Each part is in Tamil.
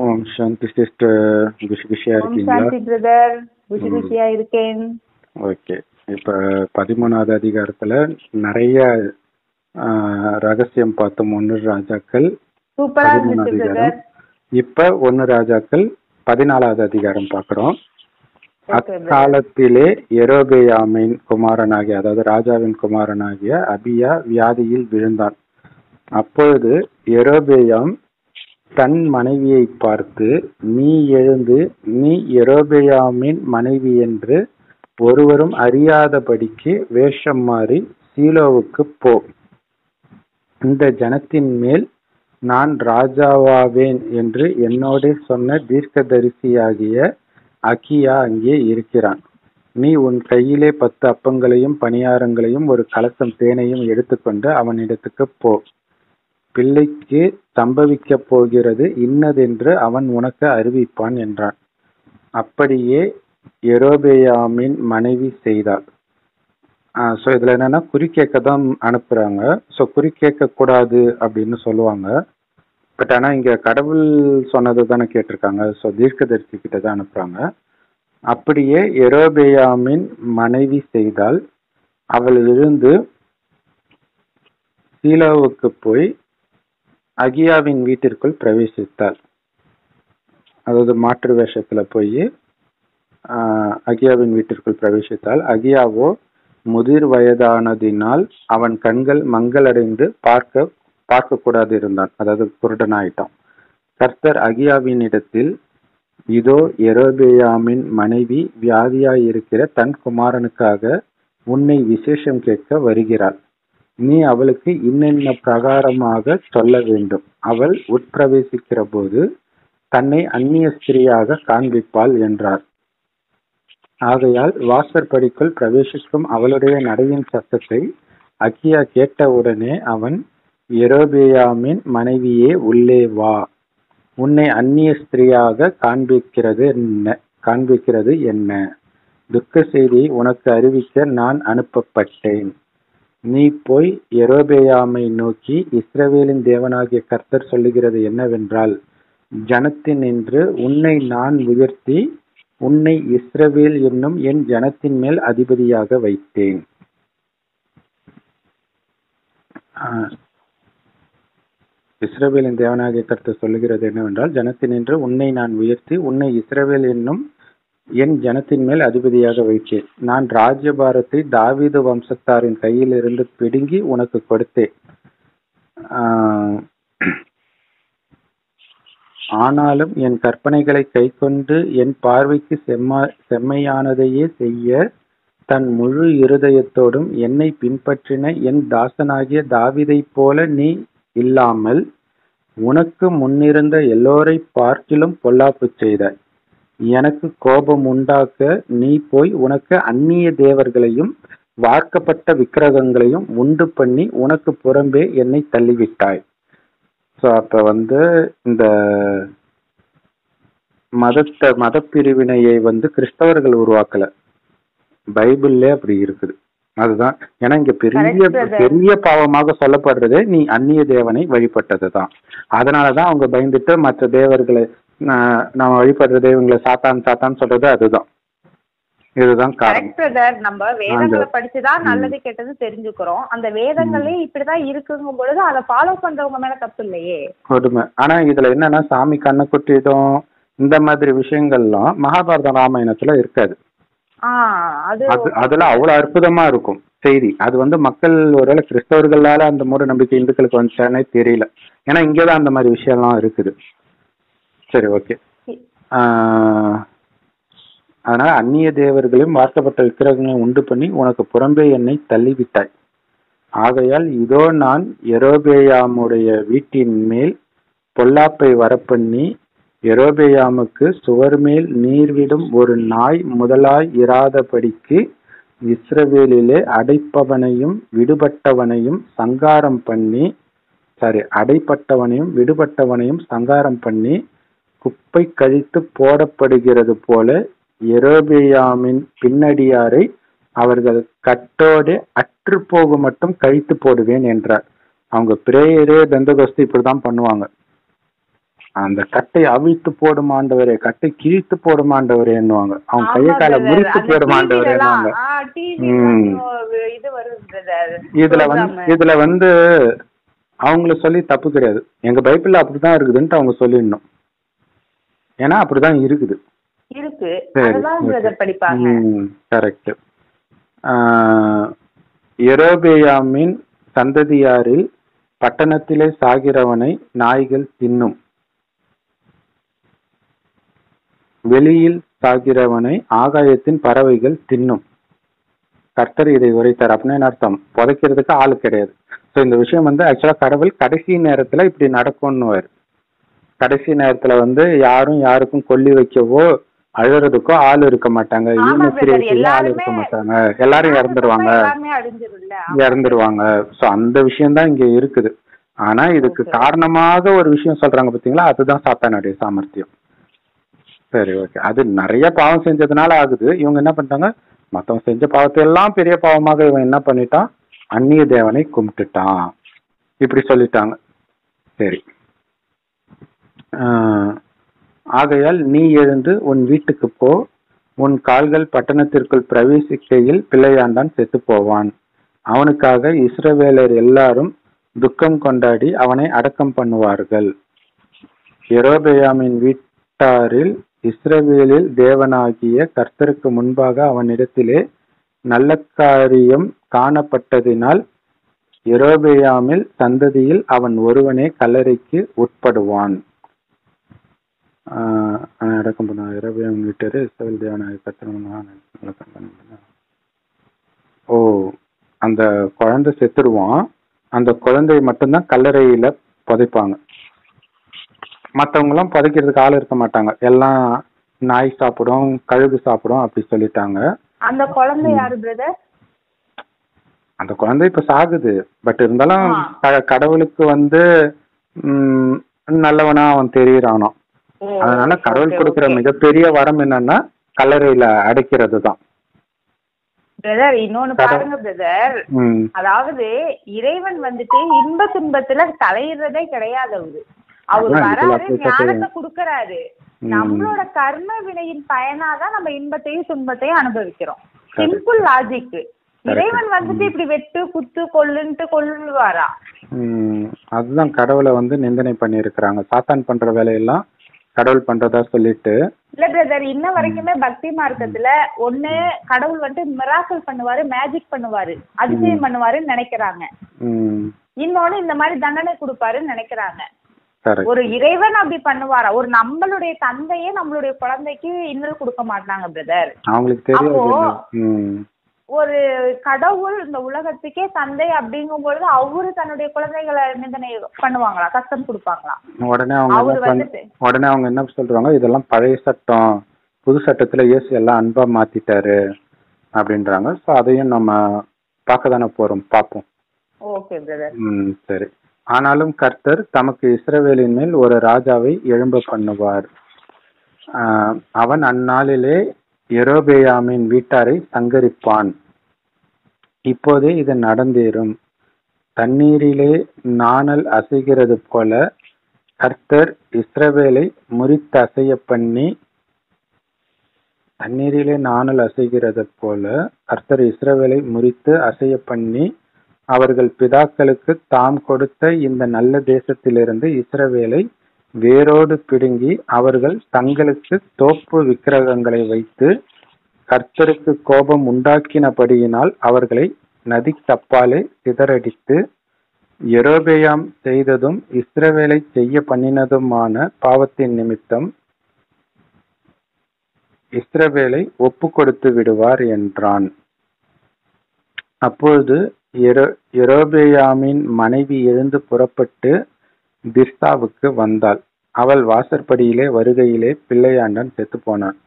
ஓம் சாந்தி சிஸ்டர், குஷி குஷியா ஓம் இருக்கீங்களா? சாந்தி பிரதர், குஷி குஷியா இருக்கேன். ஓகே, இப்ப 13வது அதிகாரத்துல நிறைய ரகசியம் பார்த்தோம். 1 ராஜாக்கள் சூப்பரா 13 இருந்துச்சு அதிகாரம். பிரதர். இப்ப 1 ராஜாக்கள் 14வது அதிகாரம் பார்க்கிறோம். Okay, அக்காலத்திலே யெரொபெயாமின் குமாரனாகிய, அதாவது ராஜாவின் குமாரனாகிய அபியா வியாதியில் விழுந்தான். அப்பொழுது யெரொபெயாம் தன் மனைவியை பார்த்து, நீ எழுந்து நீ யெரொபெயாமின் மனைவி என்று ஒருவரும் அறியாதபடிக்கு வேஷம் மாறி சீலோவுக்கு போ. இந்த ஜனத்தின் மேல் நான் ராஜாவாவேன் என்று என்னோட சொன்ன தீர்க்கதரிசியாகிய அகியா அங்கே இருக்கிறான். நீ உன் கையிலே 10 அப்பங்களையும் பணியாரங்களையும் ஒரு கலசம் தேனையும் எடுத்துக்கொண்டு அவனிடத்துக்கு போ. பிள்ளைக்கு சம்பவிக்க போகிறது இன்னதென்று அவன் உனக்கு அறிவிப்பான் என்றான். அப்படியே யெரொபெயாமின் மனைவி செய்தாள். ஸோ இதுல என்னன்னா குறி கேட்க தான் அனுப்புறாங்க. ஸோ குறி கேட்க கூடாது அப்படின்னு சொல்லுவாங்க. பட் ஆனா இங்க கடவுள் சொன்னது தானே கேட்டிருக்காங்க. ஸோ தீர்க்கதரிசி கிட்ட தான் அனுப்புறாங்க. அப்படியே யெரொபெயாமின் மனைவி செய்தால், அவள் எழுந்து சீலோவுக்கு போய் அகியாவின் வீட்டிற்குள் பிரவேசித்தாள். அதாவது மாற்று வேஷத்துல போய் அகியாவின் வீட்டிற்குள் பிரவேசித்தாள். அகியாவோ முதிர் வயதானதினால் அவன் கண்கள் மங்களடைந்து பார்க்க கூடாது இருந்தான். அதாவது குருடனாயிட்டான். கர்த்தர் அகியாவின் இடத்தில், இதோ யெரொபெயாமின் மனைவி வியாதியாயிருக்கிற தன் குமாரனுக்காக உன்னை விசேஷம் கேட்க வருகிறாள். நீ அவளுக்கு இன்னென்ன பிரகாரமாக சொல்ல வேண்டும். அவள் உட்பிரவேசிக்கிற போது தன்னை அந்நிய ஸ்திரீயாக காண்பிப்பாள் என்றார். ஆகையால் வாசற்படிக்குள் பிரவேசிக்கும் அவளுடைய நடையின் சத்தத்தை அகியா கேட்டவுடனே அவன், யெரொபெயாமின் மனைவியே உள்ளே வா, உன்னை அந்நிய ஸ்திரீயாக காண்பிக்கிறது என்ன? துக்க செய்தியை உனக்கு அறிவிக்க நான் அனுப்பப்பட்டேன். நீ போய் யெரொபெயாமை நோக்கி, இஸ்ரவேலின் தேவனாகிய கர்த்தர் சொல்லுகிறது என்னவென்றால், ஜனத்தினின்று உன்னை நான் உயர்த்தி உன்னை இஸ்ரவேல் என்னும் என் ஜனத்தின் மேல் அதிபதியாக வைத்தேன். இஸ்ரவேலின் தேவனாகிய கர்த்தர் சொல்லுகிறது என்னவென்றால், ஜனத்தினின்று உன்னை நான் உயர்த்தி உன்னை இஸ்ரவேல் என்னும் என் ஜனத்தின் மேல் அதிபதியாக வைத்தேன். நான் ராஜ்யபாரத்தை தாவீது வம்சத்தாரின் கையிலிருந்து பிடுங்கி உனக்கு கொடுத்தேன். ஆனாலும் என் கற்பனைகளை கைக்கொண்டு என் பார்வைக்கு செம்மையானதையே செய்ய தன் முழு இருதயத்தோடும் என்னை பின்பற்றின என் தாசனாகிய தாவீதை போல நீ இல்லாமல் உனக்கு முன்னிருந்த எல்லோரை பார்க்கிலும் பொல்லாப்பு செய்தாய். எனக்கு கோபம் உண்டாக்க நீ போய் உனக்கு அந்நிய தேவர்களையும் வார்க்கப்பட்ட விக்கிரகங்களையும் உண்டு பண்ணி உனக்கு புறம்பே என்னை தள்ளிவிட்டாய். ஸோ அப்ப இந்த மதப்பிரிவினையை கிறிஸ்தவர்கள் உருவாக்கல, பைபிள்ல அப்படி இருக்குது. அதுதான் ஏன்னா இங்க பெரிய பாவமாக சொல்லப்படுறது நீ அந்நிய தேவனை வழிபட்டதுதான். அதனாலதான் அவங்க பயந்துட்டு மற்ற தேவர்களை நம்ம வழிபடுற தெய்வங்களை சாத்தான் சொல்றது அதுதான். இதுதான் காரணம். நம்ம வேதங்களை படிச்சுதான் நல்லது கெட்டது தெரிஞ்சுக்கிறோம். அந்த வேதங்களே இப்படிதான் இருக்குங்கும் பொழுது அதை ஃபாலோ பண்றவங்க மேல தப்பு இல்லையே. கொடுமை. ஆனா இதுல என்னன்னா சாமி கண்ணை குட்டிடும் இந்த மாதிரி விஷயங்கள்லாம் மகாபாரத ராமாயணத்துல இருக்காது. அதுல அவ்வளவு அற்புதமா இருக்கும் செய்தி. அது மக்கள் ஒருவேளை கிறிஸ்தவர்களால அந்த மூட நம்பிக்கை இந்துக்களுக்கு வந்துச்சானே தெரியல. ஏன்னா இங்கதான் அந்த மாதிரி விஷயம் எல்லாம் இருக்குது. சரி, ஓகே. அதனால அந்நிய தேவர்களையும் வார்க்கப்பட்ட விக்கிரகங்களையும் உண்டு பண்ணி உனக்கு புறம்பே என்னை தள்ளிவிட்டாய். ஆகையால் இதோ நான் யெரொபெயாமுடைய வீட்டின் மேல் பொல்லாப்பை வரப்பண்ணி யெரொபெயாமுக்கு சுவர் மேல் நீர்விடும் ஒரு நாய் முதலாய் இராதபடிக்கு இஸ்ரவேலிலே அடைப்பட்டவனையும் விடுபட்டவனையும் சங்காரம் பண்ணி குப்பை கழித்து போடப்படுகிறது போல யெரொபெயாமின் பின்னடியாரை அவர்கள் கட்டோடு அற்று போக மட்டும் கழித்து போடுவேன் என்றார். அவங்க பிரேயரே பெந்தகோஸ்து இப்படிதான் பண்ணுவாங்க. அந்த கட்டை அவிழ்த்து போடும் ஆண்டவரே, கட்டை கிழித்து போடும் ஆண்டவரே என்னுவாங்க. அவங்க கையை ஆமா காலை பிரதர். முறித்து அந்த போடும் ஆண்டவரே டிவில எல்லாம் என்னுவாங்க. டிவி இது வரும் பிரதர் இதுல வந்து அவங்கள சொல்லி தப்பு கிடையாது. எங்க பைபிள்ல அப்படிதான் இருக்குதுன்ட்டு அவங்க சொல்லிடணும். ஏன்னா அப்படிதான் இருக்குது. இருக்கு. சரி, அதெல்லாம் பிரதர் படிப்பாங்க. கரெக்ட். யெரொபெயாமின் சந்ததியாரில் பட்டணத்திலே சாகிறவனை நாய்கள் தின்னும், வெளியில் சாகிறவனை ஆகாயத்தின் பறவைகள் தின்னும். கர்த்தர் இதை உரைத்தார். அப்படின்னு என்ன அர்த்தம்? புதைக்கிறதுக்கு ஆள் கிடையாது. ஸோ இந்த விஷயம் வந்து ஆக்சுவலா கடவுள் கடைசி நேரத்துல இப்படி நடக்கும்னு, கடைசி நேரத்துல வந்து யாரும் யாருக்கும் கொல்லி வைக்கவோ அழுறதுக்கோ ஆள் இருக்க மாட்டாங்க, ஆள் இருக்க மாட்டாங்க, எல்லாரும் இறந்துருவாங்க. ஸோ அந்த விஷயம் தான் இங்க இருக்குது. ஆனா இதுக்கு காரணமாக ஒரு விஷயம் சொல்றாங்க பாத்தீங்களா, அதுதான் சாத்தானுடைய சாமர்த்தியம். சரி, ஓகே. அது நிறைய பாவம் செஞ்சதுனால ஆகுது. இவங்க என்ன பண்ணிட்டாங்க, மத்தவங்க செஞ்ச பாவத்தை எல்லாம் பெரிய பாவமாக இவன் என்ன பண்ணிட்டான், அந்நிய தேவனை கும்பிட்டுட்டான், இப்படி சொல்லிட்டாங்க. சரி, ஆகையால் நீ எழுந்து உன் வீட்டுக்கு போ, உன் கால்கள் பட்டணத்திற்குள் பிரவேசிக்கையில் பிள்ளையாண்டான் செத்து போவான். அவனுக்காக இஸ்ரவேலர் எல்லாரும் துக்கம் கொண்டாடி அவனை அடக்கம் பண்ணுவார்கள். யெரொபெயாமின் வீட்டாரில் இஸ்ரவேலில் தேவனாகிய கர்த்தருக்கு முன்பாக அவனிடத்திலே நல்ல காரியம் காணப்பட்டதினால் யெரொபெயாமில் சந்ததியில் அவன் ஒருவனே கல்லறைக்கு உட்படுவான். அடக்கம் பண்ண யெரொபெயாம் வீட்டாரு இஸ்ரவேல் தேவனாகிய கர்த்தர். ஓ, அந்த குழந்தை செத்துருவான். அந்த குழந்தைய மட்டும்தான் கல்லறையில புதைப்பாங்க. மற்றவங்க எல்லாம் புதைக்கிறதுக்கு ஆள் இருக்க மாட்டாங்க, எல்லாம் நாய் சாப்பிடும், கழுகு சாப்பிடும், அப்படி சொல்லிட்டாங்க. அந்த குழந்தை யாரு பிரதர்? அந்த குழந்தை இப்ப சாகுது. பட் இருந்தாலும் கடவுளுக்கு வந்து நல்லவனா அவன் தெரியறானோ. அதனால கடவுள் கொடுக்கிற மிகப்பெரிய வரம் என்னன்னா கல்லறையில அடைக்கிறது தான். பிரதர் இன்னொன்னு பாருங்க பிரதர், அதாவது இறைவன் வந்துட்டு இன்ப துன்பத்துல தலையிடுறதே கிடையாது. அவர் வராரு, ஞானத்தை கொடுக்கறாரு. நம்மளோட கர்ம வினையின் பயனாதான் நம்ம இன்பத்தையும் துன்பத்தையும் அனுபவிக்கிறோம். Simple logic. இறைவன் வந்துட்டு இப்படி வெட்டு குத்து கொல்லுவாரா? அதுதான் கடவுளை வந்து நிந்தனை பண்ணி இருக்கிறாங்க. சாத்தான் பண்ற வேலையெல்லாம் கடவுள் பண்றதா சொல்லிட்டு. இல்ல பிரதர், இன்ன வரைக்குமே பக்தி மார்க்கத்துல ஒண்ணு கடவுள் வந்துட்டு மிராக்கிள் பண்ணுவாரு, மேஜிக் பண்ணுவாரு, அதிசயம் பண்ணுவாருன்னு நினைக்கிறாங்க. இன்னொன்னு இந்த மாதிரி தண்டனை கொடுப்பாருன்னு நினைக்கிறாங்க. ஒரு இறைவன் அப்படி பண்ணுவாரா? ஒரு நம்மளுடைய தந்தையே நம்மளுடைய குழந்தைக்கு இன்னல் கொடுக்க மாட்டாங்க பிரதர். அப்போ ஒரு கடவுள் இந்த உலகத்துக்கே தந்தை அப்படிங்கும் பொழுது அவரு தன்னுடைய குழந்தைகளை நிந்தனை பண்ணுவாங்களா, கஷ்டம் கொடுப்பாங்களா? உடனே அவங்க என்ன சொல்றாங்க, இதெல்லாம் பழைய சட்டம், புது சட்டத்துல இயேசு எல்லாம் அன்பா மாத்திட்டாரு அப்படின்றாங்க. சோ அதையும் நம்ம பார்க்க தானே போறோம், பார்ப்போம். Okay brother. சரி. ஆனாலும் கர்த்தர் தமக்கு இஸ்ரவேலின் மேல் ஒரு ராஜாவை எழும்ப பண்ணுவார். அவன் அந்நாளிலே யெரொபெயாமின் வீட்டாரை சங்கரிப்பான். இப்போதே இது நடந்தேறும். தண்ணீரிலே நாணல் அசைகிறது போல கர்த்தர் இஸ்ரவேலை முறித்து அசைய பண்ணி, தண்ணீரிலே நாணல் அசைகிறது போல கர்த்தர் இஸ்ரவேலை முறித்து அசைய பண்ணி அவர்கள் பிதாக்களுக்கு தாம் கொடுத்த இந்த நல்ல தேசத்திலிருந்து இஸ்ரவேலை வேரோடு பிடுங்கி அவர்கள் தங்களுக்கு தோப்பு விக்கிரகங்களை வைத்து கர்த்தருக்கு கோபம் உண்டாக்கினபடியினால் அவர்களை நதி தப்பாலே சிதறடித்து யெரொபெயாம் செய்ததும் இஸ்ரவேலை செய்ய பண்ணினதுமான பாவத்தின் நிமித்தம் இஸ்ரவேலை ஒப்பு கொடுத்து விடுவார் என்றான். அப்பொழுது யெரொபெயாமின் மனைவி எழுந்து புறப்பட்டு திர்சாவுக்கு வந்தாள். அவள் வாசற்படியிலே வருகையிலே பிள்ளையாண்டான் செத்து போனான்.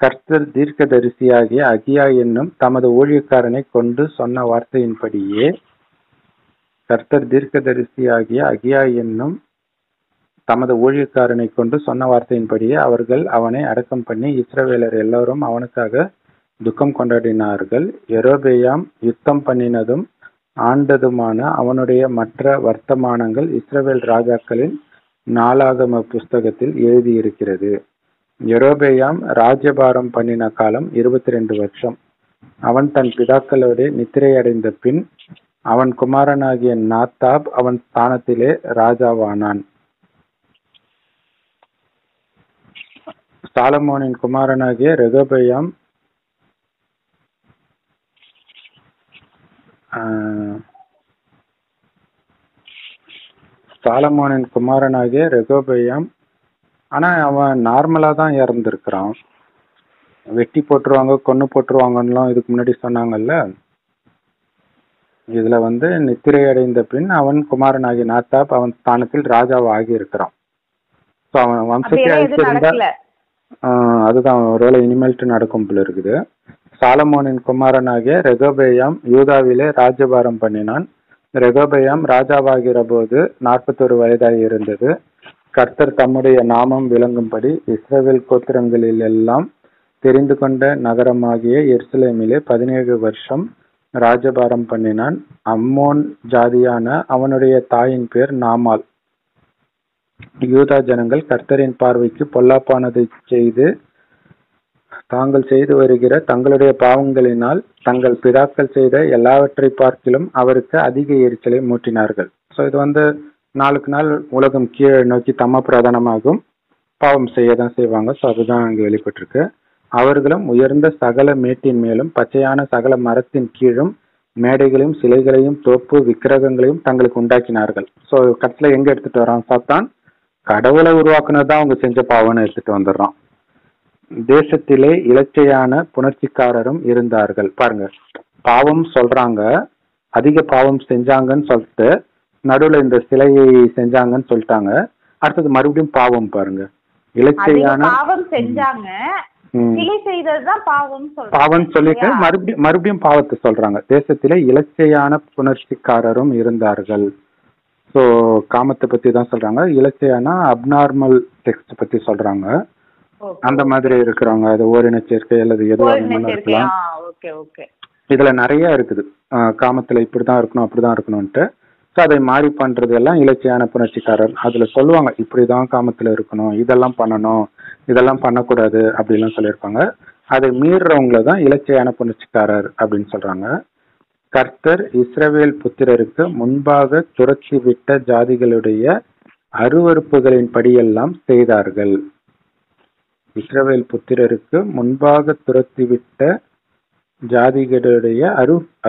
கர்த்தர் தீர்க்கதரிசியாகிய அகியா என்னும் தமது ஊழியக்காரனை கொண்டு சொன்ன வார்த்தையின்படியே அவர்கள் அவனை அடக்கம் பண்ணி இஸ்ரவேலர் எல்லோரும் அவனுக்காக துக்கம் கொண்டாடினார்கள். யெரொபெயாம் யுத்தம் பண்ணினதும் ஆண்டதுமான அவனுடைய மற்ற வர்த்தமானங்கள் இஸ்ரவேல் ராஜாக்களின் நாளாகம புஸ்தகத்தில் எழுதியிருக்கிறது. யெரொபெயாம் ராஜ்யபாரம் பண்ணின காலம் 22 வருஷம். அவன் தன் பிதாக்களோடு நித்திரையடைந்த பின் அவன் குமாரனாகிய நாத்தாப் அவன் ஸ்தானத்திலே ராஜாவானான். சாலமோனின் குமாரனாகிய ரெகொபெயாம் ஆனா அவன் நார்மலா தான் இறந்துருக்கிறான். வெட்டி போட்டுருவாங்க, கொன்னு போட்டுருவாங்கலாம் இதுக்கு முன்னாடி சொன்னாங்கல்ல. இதுல நித்திரை அடைந்த பின் அவன் குமாரனாகிய நாத்தாப் அவன் ஸ்தானத்தில் ராஜாவா ஆகி இருக்கிறான். அவன் வம்சத்தை அழிச்சிருந்தா அதுதான் ஒருவேளை இனிமேல்ட்டு நடக்கும் போல இருக்குது. சாலமோனின் குமாரனாகிய ரெகொபெயாம் யூதாவிலே ராஜ்யபாரம் பண்ணினான். ரெகொபெயாம் ராஜாவாகிற போது 41 வயதாய் இருந்தது. கர்த்தர் தம்முடைய நாமம் விளங்கும்படி இஸ்ரவேல் கோத்திரங்களில் எல்லாம் தெரிந்து கொண்ட நகரமாகிய எருசலேமிலே 17 வருஷம் ராஜபாரம் பண்ணினான். அம்மோன் ஜாதியான அவனுடைய தாயின் பேர் நாமால். யூதா ஜனங்கள் கர்த்தரின் பார்வைக்கு பொல்லாப்பானதை செய்து தாங்கள் செய்து வருகிற தங்களுடைய பாவங்களினால் தங்கள் பிதாக்கள் செய்த எல்லாவற்றை பார்க்கிலும் அவருக்கு அதிக எரிச்சலை மூட்டினார்கள். ஸோ இது நாளுக்கு நாள் உலகம் கீழே நோக்கி தம்ம பிரதானமாகும், பாவம் செய்யதான் செய்வாங்க. ஸோ அதுதான் அங்கே வெளிப்பட்டிருக்கு. அவர்களும் உயர்ந்த சகல மேட்டின் மேலும் பச்சையான சகல மரத்தின் கீழும் மேடைகளையும் சிலைகளையும் தோப்பு விக்கிரகங்களையும் தங்களுக்கு உண்டாக்கினார்கள். ஸோ கடைசியில் எங்க எடுத்துட்டு வரான் சாத்தான்? கடவுளை உருவாக்குனதான் அவங்க செஞ்ச பாவம்னு எடுத்துட்டு வந்துடுறான். தேசத்திலே இலச்சையான புணர்ச்சிக்காரரும் இருந்தார்கள். பாருங்க, பாவம் சொல்றாங்க, அதிக பாவம் செஞ்சாங்கன்னு சொல்லிட்டு நடுவுல இந்த சிலையை செஞ்சாங்கன்னு சொல்லிட்டாங்க. அடுத்தது மறுபடியும் பாவம். பாருங்க, இலச்சையான பாவம் செஞ்சாங்க, சிலை செய்ததுதான் பாவம் சொல்லிட்டு மறுபடியும் பாவத்தை சொல்றாங்க. தேசத்திலே இலச்சையான புணர்ச்சிக்காரரும் இருந்தார்கள். ஸோ காமத்தை பத்தி தான் சொல்றாங்க. இலச்சையான அப்நார்மல் டெக்ஸ்ட் பத்தி சொல்றாங்க. அந்த மாதிரி இருக்கிறவங்க, அது ஓரின சேர்க்கை அல்லது எதுவாக இருக்கலாம். இதுல நிறைய இருக்குது. காமத்துல இப்படிதான் இருக்கணும் அப்படிதான் இருக்கணும்ட்டு. ஸோ அதை மாறி பண்றது எல்லாம் இலச்சையான புணர்ச்சிக்காரர். அதுல சொல்லுவாங்க இப்படிதான் காமத்துல இருக்கணும், இதெல்லாம் பண்ணணும், இதெல்லாம் பண்ணக்கூடாது அப்படின்லாம் சொல்லியிருப்பாங்க. அதை மீறுறவங்கள தான் இலச்சையான புணர்ச்சிக்காரர் அப்படின்னு சொல்றாங்க. கர்த்தர் இஸ்ரவேல் புத்திரருக்கு முன்பாக துரத்தி விட்ட ஜாதிகளுடைய அருவருப்புகளின் படியெல்லாம் செய்தார்கள். இஸ்ரவேல் புத்திரருக்கு முன்பாக துரத்திவிட்ட ஜாதிகளுடைய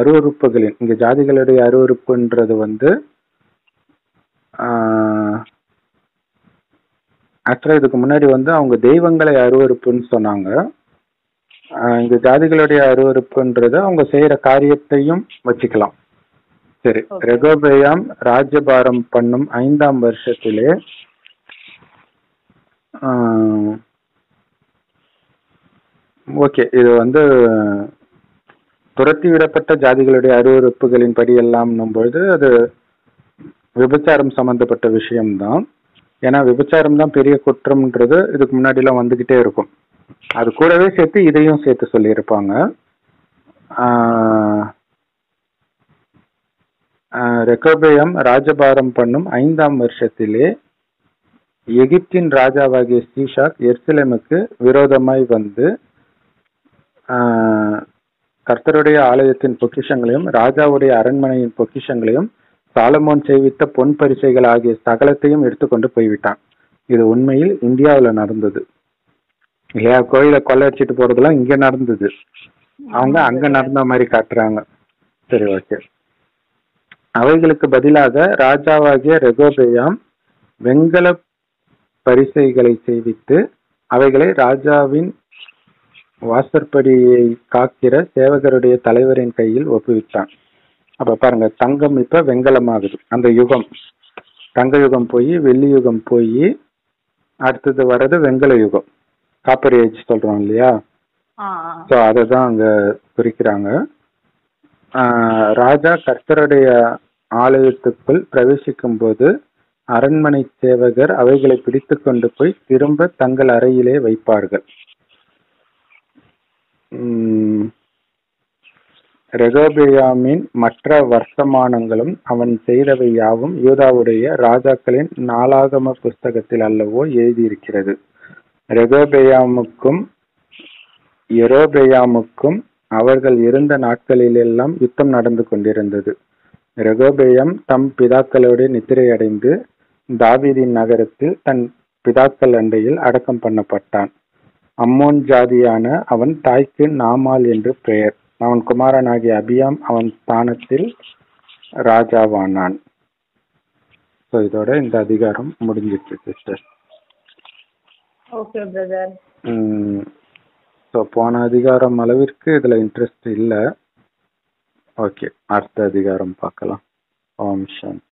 அருவருப்புகளின், இங்க ஜாதிகளுடைய அருவருப்புன்றது ஆக்சுவலா இதுக்கு முன்னாடி அவங்க தெய்வங்களை அருவருப்புன்னு சொன்னாங்க. இந்த ஜாதிகளுடைய அருவருப்புன்றது அவங்க செய்யற காரியத்தையும் வச்சுக்கலாம். சரி, ரெகொபெயாம் ராஜ்யபாரம் பண்ணும் 5ஆம் வருஷத்திலே ஓகே, இது துரத்தி விடப்பட்ட ஜாதிகளுடைய அருவருப்புகளின் படி எல்லாம் பொழுது அது விபச்சாரம் சம்பந்தப்பட்ட விஷயம்தான். ஏன்னா விபச்சாரம் தான் பெரிய குற்றம்ன்றது இதுக்கு முன்னாடி எல்லாம் வந்துகிட்டே இருக்கும். அது கூடவே சேர்த்து இதையும் சேர்த்து சொல்லியிருப்பாங்க. ரெகொபெயாம் ராஜபாரம் பண்ணும் 5ஆம் வருஷத்திலே எகிப்தின் ராஜாவாகிய சீஷாக் எருசலேமுக்கு விரோதமாய் கர்த்தருடைய ஆலயத்தின் பொக்கிஷங்களையும் ராஜாவுடைய அரண்மனையின் பொக்கிஷங்களையும் சாலமோன் செய்வித்த பொன் பரிசைகள் ஆகிய சகலத்தையும் எடுத்துக்கொண்டு போய்விட்டான். இது உண்மையில் இந்தியாவில் நடந்தது இல்லையா? கோயிலை கொள்ளையடிச்சிட்டு போறதெல்லாம் இங்க நடந்தது, அவங்க அங்க நடந்த மாதிரி காட்டுறாங்க. சரி, ஓகே. அவைகளுக்கு பதிலாக ராஜாவாகிய ரெகொபெயாம் வெண்கல பரிசைகளை செய்வித்து அவைகளை ராஜாவின் வாசற்படியை காக்கிற சேவகருடைய தலைவரின் கையில் ஒப்புவித்தான். அப்ப பாருங்க, தங்கம் இப்ப வெண்கலமாகுது. அந்த யுகம், தங்க யுகம் போய் வெள்ளி யுகம் போய் அடுத்தது வர்றது வெண்கல யுகம், காப்பர் ஏஜ் சொல்றோம் இல்லையா? ஸோ அதை தான் அங்க குறிக்கிறாங்க. ராஜா கர்த்தருடைய ஆலயத்துக்குள் பிரவேசிக்கும் போது அரண்மனை சேவகர் அவைகளை பிடித்து கொண்டு போய் திரும்ப தங்கள் அறையிலே வைப்பார்கள். ரெகொபெயாமின் மற்ற வர்த்தமானங்களும் அவன் செய்தவை யாவும் யூதாவுடைய ராஜாக்களின் நாளாகம புஸ்தகத்தில் அல்லவோ எழுதியிருக்கிறது. ரெகொபெயாமுக்கும் யெரொபெயாமுக்கும் அவர்கள் இருந்த நாட்களிலெல்லாம் யுத்தம் நடந்து கொண்டிருந்தது. ரெகொபெயாம் தம் பிதாக்களோடு நித்திரையடைந்து தாவீதின் நகரத்தில் தன் பிதாக்கள் அண்டையில் அடக்கம் பண்ணப்பட்டான். அம்மோன் ஜாதியான அவன் தாய்க்கு நாமால் என்று பெயர். அவன் குமாரனாகிய அபியாம் அவன் ஸ்தானத்தில் ராஜாவானான். ஸோ இதோட இந்த அதிகாரம் முடிஞ்சிச்சு சிஸ்டர். Okay brother. ஸோ போன அதிகாரம் அளவிற்கு இதுல இன்ட்ரெஸ்ட் இல்லை. ஓகே, அடுத்த அதிகாரம் பார்க்கலாம். ஓம் சாந்தி.